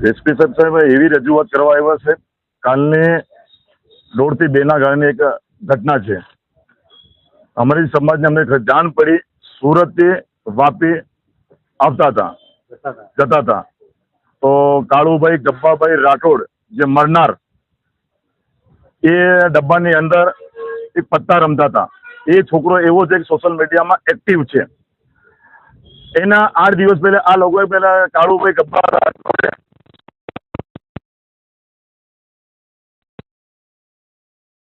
SP સાહેબ એવી રજૂઆત કરવા આવ્યા છે. કાલને 1:30 થી 2 ગાળાની એક ઘટના છે. અમારી સમાજને અમને જાણ પડી, સુરતથી વાપી જતા હતા. તો કાળુભાઈ ગબ્બાભાઈ રાઠોડ જે મરનાર, એ ડબ્બાની અંદર એક પત્તા રમતા હતા. એ છોકરો એવો છે કે સોશિયલ મીડિયામાં એક્ટિવ છે. એના 8 દિવસ પહેલા આ લોકોએ કાળુભાઈ ગબ્બા રાઠોડે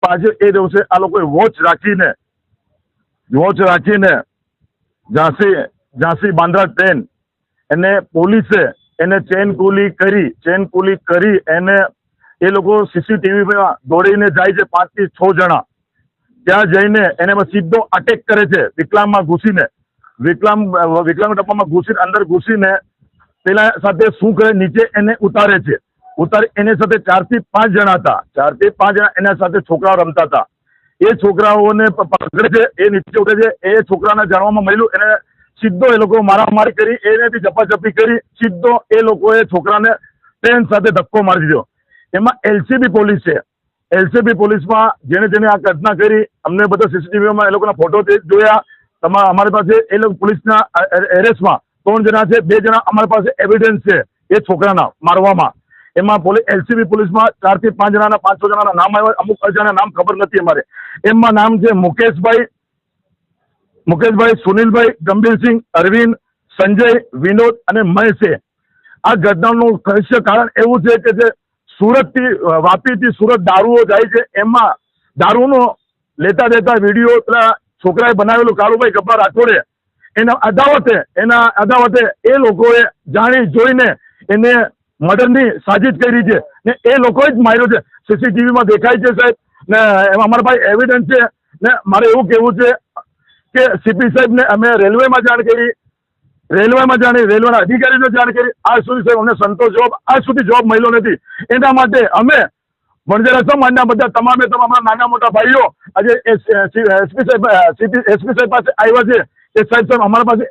પાછળ એ દિવસે આ લોકોએ વોચ રાખીને ઝાંસી બાંદ્રા ટ્રેન એને પોલીસે એને ચેન કુલી કરી એને એ લોકો સીસીટીવીમાં દોડીને જાય છે. 5 થી 6 જણા ત્યાં જઈને એને સીધો અટેક કરે છે. વિકલાંગમાં ઘૂસીને વિકલાંગ ડબ્બામાં ઘૂસીને અંદર ઘૂસીને પેલા સાથે શું કરે, નીચે એને ઉતારે છે. એની સાથે 4 થી 5 જણા હતા. 4 થી 5 જણા એના સાથે છોકરાઓ રમતા હતા. એ છોકરાઓને પકડે છે, એ નીચે ઉઠે છે. એ છોકરાને જાણવામાં મળ્યું, એને સીધો એ લોકો મારામારી કરી, એને બી ઝપાઝપી કરી, સીધો એ લોકોએ છોકરાને ટ્રેન સાથે ધક્કો મારી દીધો. એમાં એલસીબી પોલીસ છે. એલસીબી પોલીસમાં જેને આ ઘટના કરી, અમને બધા સીસીટીવીમાં એ લોકોના ફોટો જોયા. અમારી પાસે એ લોકો પોલીસના એરેસ્ટમાં 3 જણા છે. 2 જણા અમારી પાસે એવિડન્સ છે એ છોકરાના મારવામાં. એમાં એલસીબી પોલીસમાં 4 થી 5 જણાના 5-6 જણાના નામ આવ્યા. અમુક અજાણ્યા નામ ખબર નથી અમારે. એમાં નામ છે મુકેશભાઈ, સુનિલભાઈ, ગંભીરસિંહ, અરવિંદ, સંજય, વિનોદ અને મહેશે. આ ઘટનાનું રહસ્ય કારણ એવું છે કે જે સુરતથી વાપીથી સુરત દારૂઓ જાય છે, એમાં દારૂનો લેતા વિડીયો પેલા છોકરાએ બનાવેલું કાળુભાઈ ગબ્બા રાઠોડે એના અદાવતે એ લોકોએ જાણી જોઈને એને મર્ડરની સાજિશ કરી છે ને એ લોકોએ જ માર્યો છે. સીસીટીવીમાં દેખાય છે સાહેબ, ને એમાં અમારા પાસે એવિડન્સ છે. ને મારે એવું કહેવું છે કે સીપી સાહેબને અમે રેલવેમાં જાણ કરી, રેલવેના અધિકારીને જાણ કરી. આજ સુધી સાહેબ અમને સંતોષ આજ સુધી જોબ મળ્યો નથી. એના માટે અમે વણઝારા સમાજના બધા તમામે તમામ નાના મોટા ભાઈઓ આજે એસપી સાહેબ પાસે આવ્યા છે. એ સાહેબ અમારા પાસે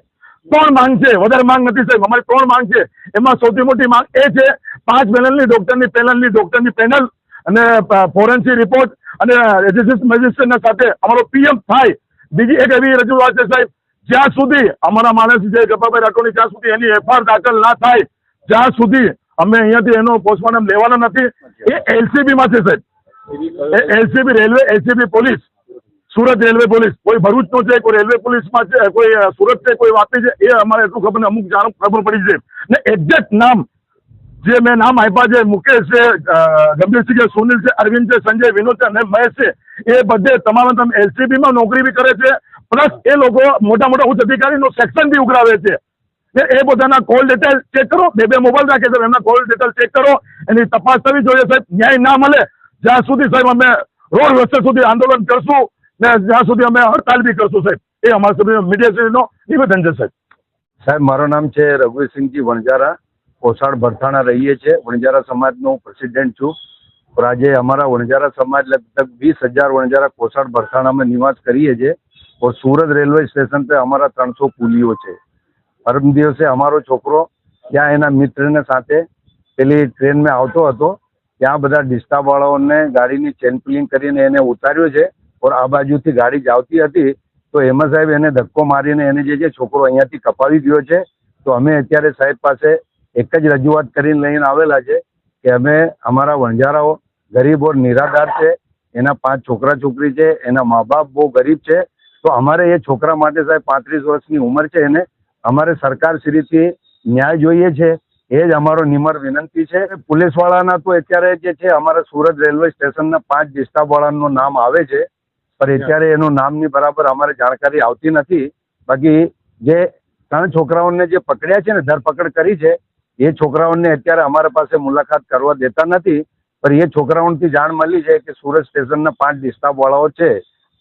3 માંગ છે, વધારે માંગ નથી સાહેબ. અમારી 3 માંગ છે. એમાં સૌથી મોટી માંગ એ છે 5 પેનલની ડોક્ટરની પેનલ અને ફોરેન્સિક રિપોર્ટ અને રેજિસ્ટ્રેશન મેજિસ્ટ્રેટના સાથે અમારો પીએમ થાય. બીજી એક એવી રજૂઆત છે સાહેબ, જ્યાં સુધી અમારા માણસ જે ગબ્બાભાઈ રાઠોડની જ્યાં સુધી એની એફઆઈઆર દાખલ ના થાય, જ્યાં સુધી અમે અહીંયાથી એનો પોસ્ટમોર્ટમ લેવાના નથી. એ એલસીબીમાં છે સાહેબ. LCB railway, LCB police, Surat railway police, કોઈ ભરૂચનો છે, કોઈ રેલવે પોલીસમાં છે, કોઈ સુરત છે, કોઈ વાપી છે. એ અમારે એટલું ખબર અમુક ખબર પડી છે ને એક્ઝેક્ટ નામ જે મેં નામ આપ્યા છે, મુકેશ છે, ગંભીરસિંહ છે, સુનિલ છે, અરવિંદ છે, સંજય, વિનોદ છે અને મહેશ છે. એ બધે તમામ એલસીબીમાં નોકરી બી કરે છે. પ્લસ એ લોકો મોટા ઉચ્ચ અધિકારીનો સેક્શન બી ઉઘરાવે છે. એ પોતાના કોલ ડિટેલ ચેક કરો. 2 મોબાઈલ રાખે છે, એમના કોલ ડિટેલ ચેક કરો. એની તપાસ થવી જોઈએ સાહેબ. ન્યાય ના મળે જ્યાં સુધી સાહેબ અમે રોડ રસ્તે સુધી આંદોલન કરશું ને જ્યાં સુધી અમે હડતાલ બી કરશું સાહેબ. એ અમારા મીડિયાનો નિવેદન છે સાહેબ. સાહેબ, મારું નામ છે રઘુવીરસિંહજી વણઝારા. કોસાડ ભરથાણા રહીએ છીએ. વણઝારા સમાજનો પ્રેસિડેન્ટ છું. और आज हमारा वणझारा समाज लगभग 20,000 वणझारा कोसाड भरथाणा में निवास करिए छे। और सूरत रेलवे स्टेशन पे हमारा 300 कूलीओ छे। परम दिवसे अमारो छोकरो त्या एना मित्रने साथे पेली ट्रेन में आवतो हतो, त्या बधा डिस्टावाळाओने गाड़ीनी चेन पुलिंग करीने एने उतार्यो छे। और आ बाजुथी गाड़ी जावती हती तो एमां साहेब एने धक्को मारीने एने जे छोकरो अहींयाथी कपावी गयो छे। तो अमे अत्यारे साहेब पासे एक ज रजूआत करीने लईने आवेला छे कि अमे अमारा वणझाराओ गरीब और निराधार छे, एना 5 छोकरा छोकरी छे, एना माँ बाप बहुत गरीब छे। तो अमारे ये छोकरा माटे साहेब 35 वर्षनी उमर छे, एने अमारे सरकार श्रीथी न्याय जोईए छे। ए ज अमारो निमर विनंती छे। पुलिसवाळाना तो अत्यारे जे छे अमारा सूरत रेलवे स्टेशनना 5 डिस्टाफवाळानुं नाम आवे छे, पर अत्यारे एनुं नामनी बराबर अमारे जाणकारी आवती नथी। बाकी जे 3 छोकराओने जे पकड्या छे ने धरपकड़ करी छे, ए छोकराओने अत्यारे अमारा पासे मुलाकात करवा देता नथी। पर ये छोकराओथी जाण मळी छे कि सूरत स्टेशनना 5 डिस्टाफवाळाओ छे,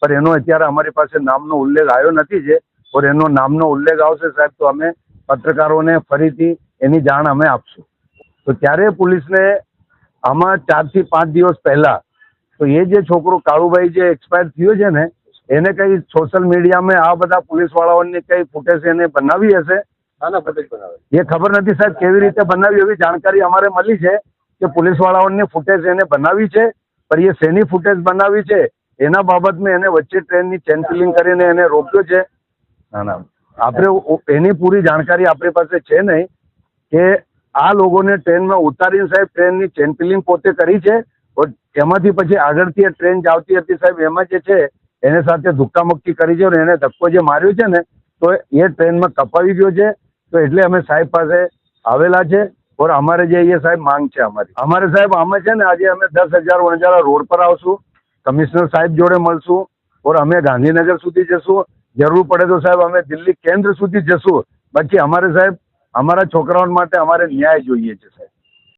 पर एनो अत्यारे अमारी पासे नामनो उल्लेख आव्यो नथी छे। और एनो नामनो उल्लेख आवशे साहेब तो अमे पत्रकारोने फरीथी एनी जाण अमे आपशुं। तो त्यारे पुलिसने आमां 4 થી 5 दिवस पहला तो ये जे छोकरो काळुभाई जे एक्सपायर थयो छे ने एने कई सोशल मीडिया में आ बधा पुलिसवाळाओनी कई फूटेज एने बनावी हशे શાના ફૂટેજ બનાવે? એ ખબર નથી સાહેબ કેવી રીતે બનાવી, એવી જાણકારી અમારે મળી છે કે પોલીસ વાળાઓની ફૂટેજ એને બનાવી છે, પણ એ શેની ફૂટેજ બનાવી છે એના બાબતમાં એને વચ્ચે ટ્રેનની ચેન કિલિંગ કરીને એને રોક્યો છે. ના આપણે એની પૂરી જાણકારી આપણી પાસે છે નહીં કે આ લોકોને ટ્રેનમાં ઉતારીને સાહેબ ટ્રેનની ચેન કિલિંગ પોતે કરી છે, એમાંથી પછી આગળથી એ ટ્રેન આવતી હતી સાહેબ, એમાં જે છે એને સાથે ધુક્કામુક્કી કરી છે અને એને ધક્કો જે માર્યો છે ને તો એ ટ્રેનમાં કપાવી ગયો છે. તો એટલે અમે સાહેબ પાસે આવેલા છે ઓર અમારે જે એ સાહેબ માંગ છે અમારે સાહેબ આમાં છે ને આજે અમે 10,000 વણજારા રોડ પર આવશું, કમિશનર સાહેબ જોડે મળશું ઓર અમે ગાંધીનગર સુધી જશું, જરૂર પડે તો સાહેબ અમે દિલ્હી કેન્દ્ર સુધી જશું. બાકી અમારે સાહેબ અમારા છોકરાઓ માટે અમારે ન્યાય જોઈએ છે સાહેબ.